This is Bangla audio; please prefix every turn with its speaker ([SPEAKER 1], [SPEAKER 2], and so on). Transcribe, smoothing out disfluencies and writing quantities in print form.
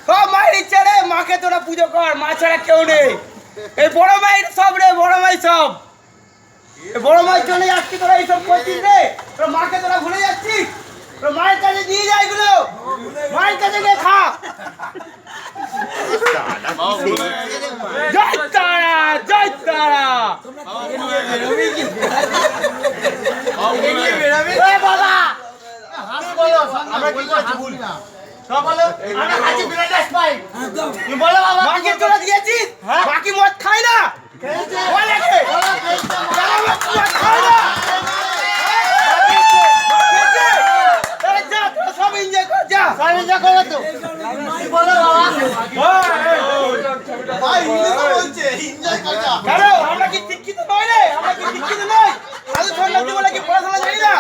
[SPEAKER 1] সব মায়ের ইচ্ছা রে, মাকে তোরা পুজো কর, মা ছাড়া কেউ নেই। এই বড় মায়ের সব রে, বড় মাই সব। বড় মায়ের চলে যাচ্ছি, তোরা এইসব করছিস রে, তোর মাকে তোরা ভুলে যাচ্ছিস। তোর মায়ের কাছে দিয়ে যায় এগুলো, মায়ের কাছে গিয়ে খা। জয় তারা, জয় তারা। বাবা আমরা কি করছি ভুল না, মাকে তোরা দিয়েছিস, বাকি মদ খায় না, সব এনজয় কর, যা সব এনজয় করে তো বলো বাবা। আমরা কি শিক্ষিত নই রে? আমরা কি শিক্ষিত নই? সাধু সন্ন্যাসী বলে কি পড়াশোনা জানি না?